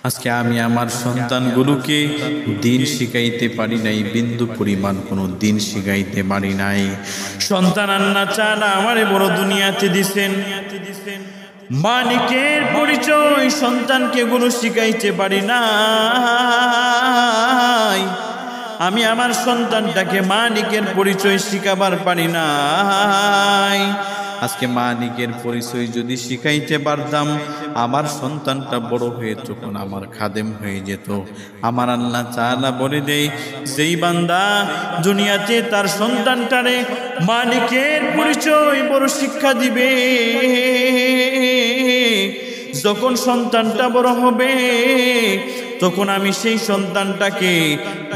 আজকে আমি আমার সন্তানগুলোকে দিন শিখাইতে পারি নাই, বিন্দু পরিমাণ কোনো দিন শিখাইতে পারি নাই। সন্তান আল্লাহ তাআলা আমারে বড় দুনিয়াতে দিছেন, মালিকের পরিচয় সন্তানকে গুলো শিখাইতে পারি নাই। আমি আমার সন্তানটাকে মালিকের পরিচয় শিখাবার পারি নাই। আজকে মালিকের পরিচয় যদি শিখাইতে পারতাম, আমার সন্তানটা বড় হয়ে তখন আমার খাদেম হয়ে যেত। আমার আল্লাহ তাআলা বলে দেয়, যেই বান্দা দুনিয়াতে তার সন্তানটারে মালিকের পরিচয় বড় শিক্ষা দিবে, যখন সন্তানটা বড় হবে তখন আমি সেই সন্তানটাকে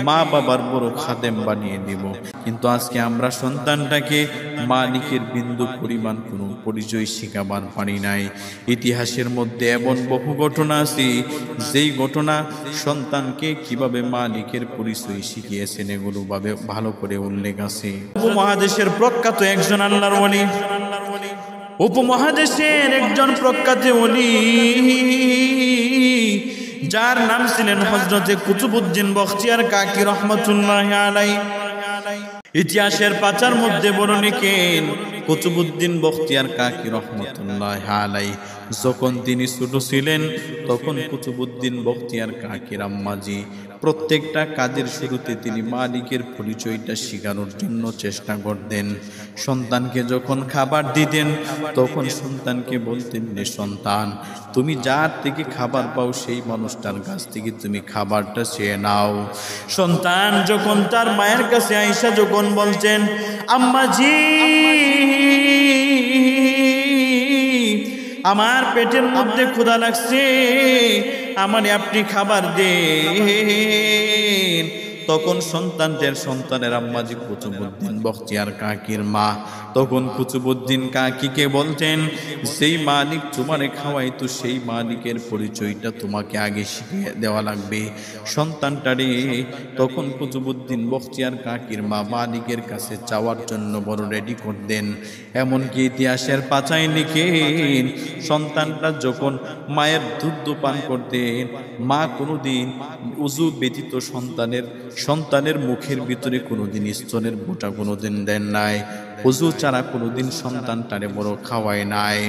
মা বাবার বড় খাদেম বানিয়ে দেব। কিন্তু আজকে আমরা সন্তানটাকে মালিকের বিন্দু পরিমাণ কোনো পরিচয় শিখাবার পারি নাই। ইতিহাসের মধ্যে এমন বহু ঘটনা আছে, যেই ঘটনা সন্তানকে কিভাবে মালিকের পরিচয় শিখিয়েছেন এগুলো ভাবে ভালো করে উল্লেখ আছে। উপমহাদেশের প্রখ্যাত একজন আল্লাহর ওলি, উপমহাদেশের একজন প্রখ্যাত ওলি, যার নাম ছিলেন হযরতে কুতুবউদ্দিন বখতিয়ার কাকি রহমাতুল্লাহি আলাইহি। ইতিহাসের পাতার মধ্যে বর্ণিকেন কুতুবউদ্দিন বখতিয়ার কাকি রহমাতুল্লাহি আলাইহি যখন তিনি ছোট ছিলেন, তখন কুতুবউদ্দিন বখতিয়ার কাকির আম্মাজি প্রত্যেকটা কাজের শুরুতে তিনি মালিকের পরিচয়টা শেখানোর জন্য চেষ্টা করতেন। সন্তানকে যখন খাবার দিতেন, তখন সন্তানকে বলতেন, রে সন্তান, তুমি যার থেকে খাবার পাও সেই মানুষটার কাছ থেকে তুমি খাবারটা চেয়ে নাও। সন্তান যখন তার মায়ের কাছে আয়েশা যখন বলছেন, আম্মাজি আমার পেটের মধ্যে ক্ষুধা লাগছে, আমারে আপনি খাবার দেন, তখন সন্তানের আম্মাজি কুতুবউদ্দিন বখতিয়ার কাকির মা তখন কুতুবউদ্দিন কাকিকে বলতেন, সেই মালিক তোমারে খাওয়াইতো সেই মালিকের পরিচয়টা তোমাকে আগে শিখিয়ে দেওয়া লাগবে। সন্তানটারে তখন কুতুবউদ্দিন বখতিয়ার কাকির মা মালিকের কাছে চাওয়ার জন্য বড় রেডি করতেন। এমনকি ইতিহাসের পাতায় লিখেন, সন্তানটা যখন মায়ের দুধ পান করতেন, মা কোনোদিন উযু ব্যতীত সন্তানের মুখের ভিতরে কোনোদিন স্তনের বোঁটা কোনোদিন দেন নাই, উযু ছাড়া কোনোদিন সন্তানটারে বড় খাওয়ায় নাই।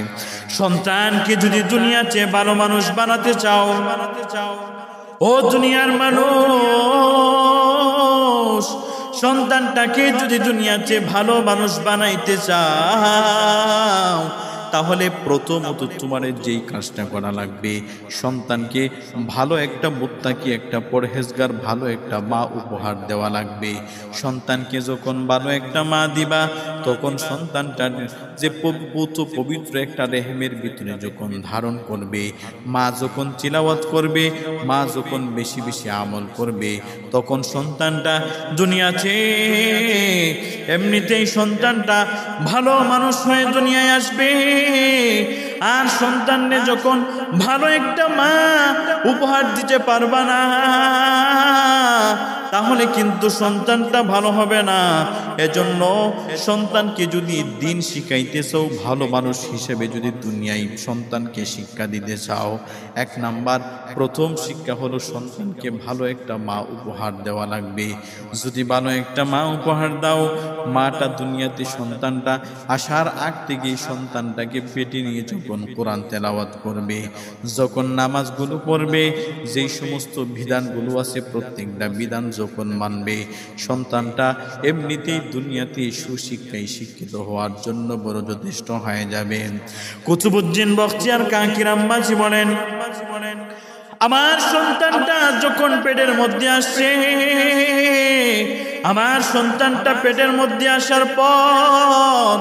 সন্তানকে যদি দুনিয়াতে ভালো মানুষ বানাতে চাও, ও দুনিয়ার মানুষ, সন্তানটাকে যদি দুনিয়াতে ভালো মানুষ বানাইতে চাও, তাহলে প্রথমত তোমার যেই কাজটা করা লাগবে, সন্তানকে ভালো একটা মুত্তাকি, একটা পরহেজগার, ভালো একটা মা উপহার দেওয়া লাগবে। সন্তানকে যখন ভালো একটা মা দিবা, তখন সন্তানটার যে পবিত্র একটা রেহেমের ভিতরে যখন ধারণ করবে, মা যখন তিলাওয়াত করবে, মা যখন বেশি বেশি আমল করবে, তখন সন্তানটা দুনিয়াতে এমনিতেই সন্তানটা ভালো মানুষ হয়ে দুনিয়ায় আসবে। আর সন্তানকে যখন ভালো একটা মা উপহার দিতে পারবা না, তাহলে কিন্তু সন্তানটা ভালো হবে না। এজন্য সন্তানকে যদি দিন শিখাইতে চাও, ভালো মানুষ হিসেবে যদি দুনিয়ায় সন্তানকে শিক্ষা দিতে চাও, এক নাম্বার প্রথম শিক্ষা হলো সন্তানকে ভালো একটা মা উপহার দেওয়া লাগবে। যদি ভালো একটা মা উপহার দাও, মাটা দুনিয়াতে সন্তানটা আসার আগ থেকেই সন্তানটাকে পেটে নিয়ে যখন কোরআন তেলাওয়াত করবে, যখন নামাজগুলো পড়বে, যেই সমস্ত বিধানগুলো আছে প্রত্যেকটা বিধান যখন মানবে, সন্তানটা এমনিতেই দুনিয়াতে সুশিক্ষায় শিক্ষিত হওয়ার জন্য বড় যথেষ্ট হয়ে যাবে। কুতুবউদ্দিন বখতিয়ার কাকির আম্মাজি বলেন, আমার সন্তানটা যখন পেটের মধ্যে আসছে, আমার সন্তানটা পেটের মধ্যে আসার পর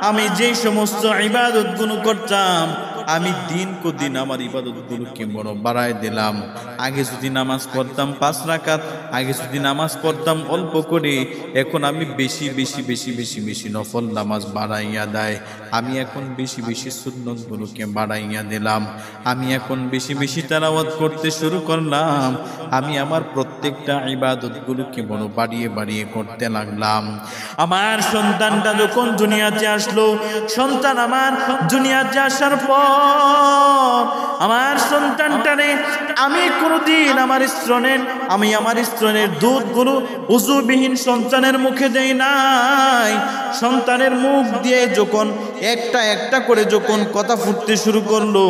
আমি যেই সমস্ত ইবাদতগুলো করতাম, আমি দিন আমার ইবাদতগুলোকে বড় বাড়ায় দিলাম। আগে যদি নামাজ পড়তাম 5 রাকাত, আগে যদি নামাজ পড়তাম অল্প করে, এখন আমি বেশি বেশি বেশি বেশি বেশি নফল নামাজ বাড়াইয়া দেয়। আমি এখন বেশি বেশি সুন্নতগুলোকে বাড়াইয়া দিলাম। আমি এখন বেশি বেশি তেলাওয়াত করতে শুরু করলাম। আমি আমার প্রত্যেকটা ইবাদতগুলোকে বড় বাড়িয়ে বাড়িয়ে করতে লাগলাম। আমার সন্তানটা যখন দুনিয়াতে আসলো, সন্তান আমার দুনিয়াতে আসার পর আমার সন্তানটারে আমি কোনোদিন আমার স্তনের দুধগুলো উযুবিহীন সন্তানের মুখে দেই নাই। সন্তানের মুখ দিয়ে যখন একটা একটা করে যখন কথা ফুটতে শুরু করলো,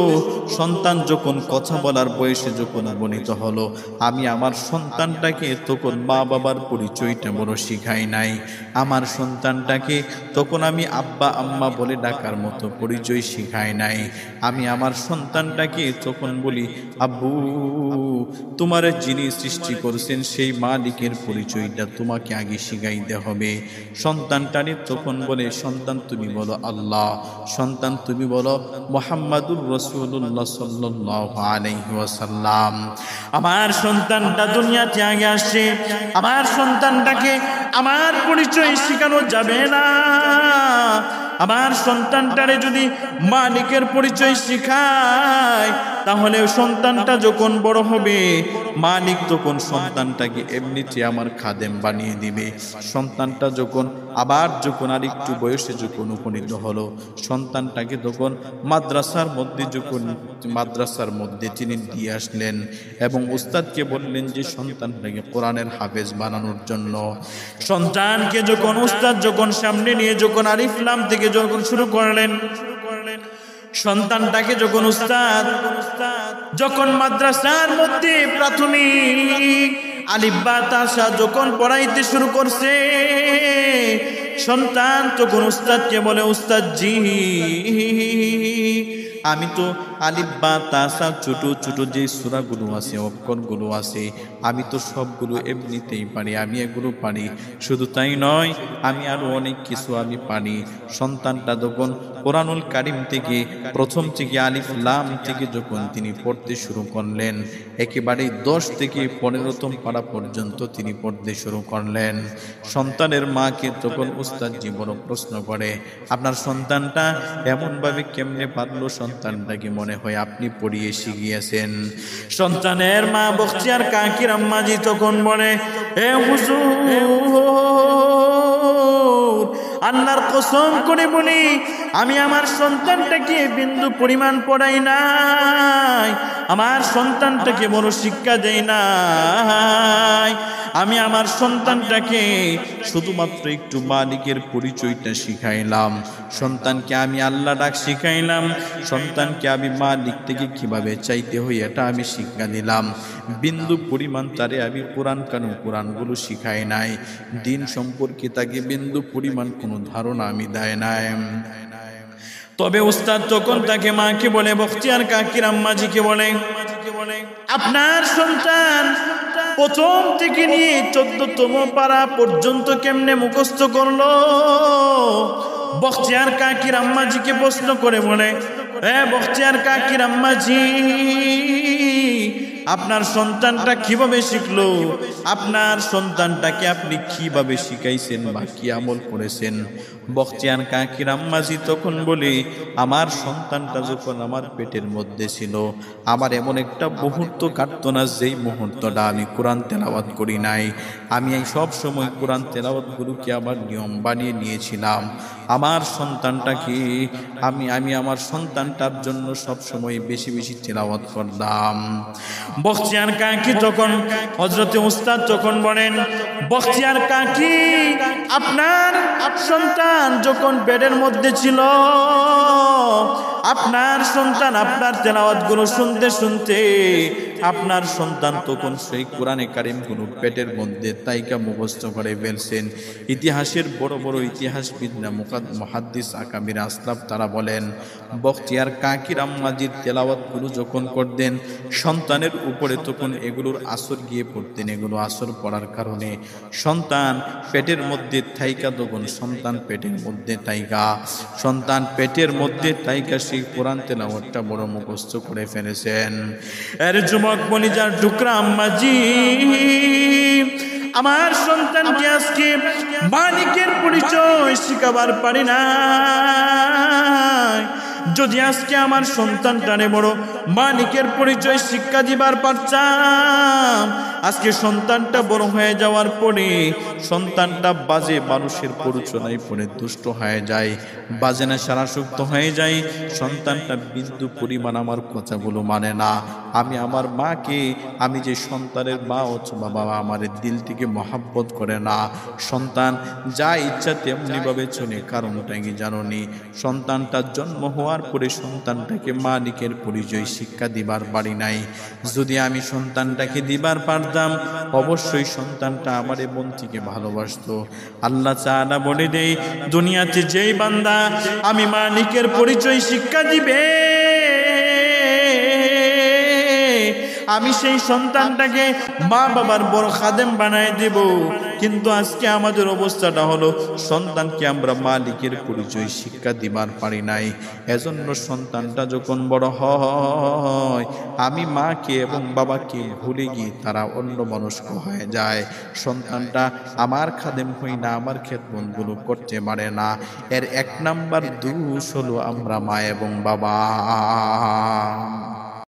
সন্তান যখন কথা বলার বয়সে যখন উপনীত হলো, আমি আমার সন্তানটাকে তখন মা বাবার পরিচয়টা বড় শিখাই নাই। আমার সন্তানটাকে তখন আমি আব্বা আম্মা বলে ডাকার মতো পরিচয় শিখাই নাই। আমি আমার সন্তানটাকে তখন বলি, আব্বু, তোমার যিনি সৃষ্টি করছেন সেই মালিকের পরিচয়টা তোমাকে আগে শিখাইতে হবে। সন্তানটারে তখন বলে, সন্তান তুমি বলো আল্লাহ, সন্তান তুমি বলো মুহাম্মাদুর রাসূলুল্লাহ সাল্লাল্লাহু আলাইহি ওয়াসাল্লাম। আমার সন্তানটা দুনিয়াতে আগে আসছে, আমার সন্তানটাকে আমার পরিচয় শেখানো যাবে না। আমার সন্তানটারে যদি মালিকের পরিচয় শিখায়, তাহলে সন্তানটা যখন বড় হবে, মালিক তখন সন্তানটাকে এমনিতে আমার খাদেম বানিয়ে দিবে। সন্তানটা যখন আর একটু বয়সে যখন উপনীত হলো, সন্তানটাকে তখন মাদ্রাসার মধ্যে তিনি দিয়ে আসলেন এবং উস্তাদকে বললেন যে সন্তানটাকে কোরআনের হাফেজ বানানোর জন্য। সন্তানকে যখন উস্তাদ সামনে নিয়ে যখন আলিফ লাম থেকে যখন শুরু করলেন, সন্তানটাকে যখন উস্তাদ মাদ্রাসার মধ্যে প্রাথমিক আলিফ বা তাসা যখন পড়াইতে শুরু করছে, সন্তান তখন উস্তাদকে বলে, উস্তাদ জি, আমি তো আলিফ বা তাসা ছোট ছোট যে সূরাগুলো আছে, অক্ষরগুলো আছে, আমি তো সবগুলো এমনিতেই পারি, আমি এগুলো পারি। শুধু তাই নয়, আমি আরো অনেক কিছু আমি পারি। সন্তানটা যখন কোরআনুল কারীম থেকে প্রথম থেকে আলিফ লাম থেকে যখন তিনি পড়তে শুরু করলেন, একেবারে 10 থেকে 15তম পারা পর্যন্ত তিনি পড়তে শুরু করলেন। সন্তানের মাকে তখন উস্তাদ জি বড় প্রশ্ন করে, আপনার সন্তানটা এমনভাবে কেমনে পারলো? সন্তানটাকে মনে হয় আপনি পড়িয়ে শিখিয়েছেন। সন্তানের মা বখতিয়ার কাকির আম্মাজি তখন বলে, এ হুজুর, আল্লাহর কসম করে বলি, আমি আমার সন্তানটাকে বিন্দু পরিমাণ পড়াই নাই, আমার সন্তানটাকে বড় শিক্ষা দেই নাই। আমি আমার সন্তানটাকে শুধুমাত্র একটু মালিকের পরিচয়টা শিখাইলাম, সন্তানকে আমি আল্লাহ ডাক শিখাইলাম, সন্তানকে আমি মালিক থেকে কিভাবে চাইতে হই এটা আমি শিক্ষা দিলাম। বিন্দু পরিমাণ তারে আমি কোরআনগুলো শিখাই নাই। দিন সম্পর্কে তাকে বিন্দু পরিমাণ কোনো ধারণা আমি দেয় নাই। তবে উস্তাদ তখন তাকে মাকে বলে, বখতিয়ার কাকির আম্মাজিকে বলে, আপনার সন্তান প্রথম থেকে নিয়ে 14তম পারা পর্যন্ত কেমনে মুখস্থ করলো? বখতিয়ার কাকির আম্মাজিকে প্রশ্ন করে বলে, বখতিয়ার কাকির আম্মাজি, আপনার সন্তানটা কিভাবে শিখলো? আপনার সন্তানটাকে আপনি কিভাবে শিখাইছেন বা কি আমল করেছেন? বখতিয়ার কাকির আম্মাজি তখন বলে, আমার সন্তানটা যখন আমার পেটের মধ্যে ছিল, আমার এমন একটা মুহূর্ত কাটতো না যেই মুহূর্তটা আমি কোরআন তেলাওয়াত করি নাই। আমি এই সব সময় কোরআন তেলাওয়াতগুলোকে আবার নিয়ম বানিয়ে নিয়েছিলাম। আমার সন্তানটাকে আমি আমার সন্তানটার জন্য সব সময় বেশি বেশি তেলাওয়াত করতাম। বখতিয়ার কাকি তখন হযরতে উস্তাদ তখন বলেন, বখতিয়ার কাকি, আপনার সন্তান যখন পেটের মধ্যে ছিল, আপনার সন্তান আপনার তেলাওয়াতগুলো শুনতে শুনতে আপনার সন্তান তখন সেই কোরআনে কারীমগুলো পেটের মধ্যে তাইকা মুখস্থ করে ফেলছেন। ইতিহাসের বড় বড় ইতিহাসবিদরা, মুহাদ্দিস আকাবির আসলাফ, তারা বলেন, বখতিয়ার কাকির আম্মাজির তেলাওয়াতগুলো যখন করতেন, সন্তানের উপরে তখন এগুলোর আসর গিয়ে পড়তেন। এগুলো আসর পড়ার কারণে সন্তান পেটের মধ্যে থাইকা, তখন সন্তান পেটের মধ্যে থাইকা সেই কোরআন তেলাওয়াতটা বড় মুখস্থ করে ফেলেছেন। এর যুবক কলিজার টুকরা আম্মাজি, আমার সন্তানকে আজকে মালিকের পরিচয় শিখাবার পারি না। যদি আজকে আমার সন্তানটারে বড় মালিকের পরিচয় শিক্ষা দিবার পারতাম, আজকে সন্তানটা বড় হয়ে যাওয়ার পরে সন্তানটা বাজে মানুষের প্ররোচনায় পড়ে দুষ্ট হয়ে যায়, বাজে নেশাসক্ত হয়ে যায়, সন্তানটা বিন্দু পরিমাণ আমার কথাগুলো মানে না। আমি আমার মাকে, আমি যে সন্তানের মা অথবা বাবা, আমার দিল থেকে মহাব্বত করে না। সন্তান যা ইচ্ছা তেমনিভাবে চলে, কারণটা কি জানোনি? সন্তানটার জন্ম হওয়ার পরে সন্তানটাকে মালিকের পরিচয় শিক্ষা দিবার পারি নাই। যদি আমি সন্তানটাকে দিবার পারতাম, অবশ্যই সন্তানটা আমার মন থেকে ভালোবাসতো। আল্লাহ তাআলা বলে দেই, দুনিয়াতে যেই বান্দা আমি মালিকের পরিচয় শিক্ষা দিবে, আমি সেই সন্তানটাকে মা বাবার বড় খাদেম বানায় দেব। কিন্তু আজকে আমাদের অবস্থাটা হলো, সন্তানকে আমরা মালিকের পরিচয় শিক্ষা দিবার পারি নাই। এজন্য সন্তানটা যখন বড় হয়, আমি মাকে এবং বাবাকে ভুলে গিয়ে তারা অন্য মনস্ক হয়ে যায়। সন্তানটা আমার খাদেম হই না, আমার খেদমতগুলো করতে পারে না। এর 1 নাম্বার দোষ হলো আমরা মা এবং বাবা।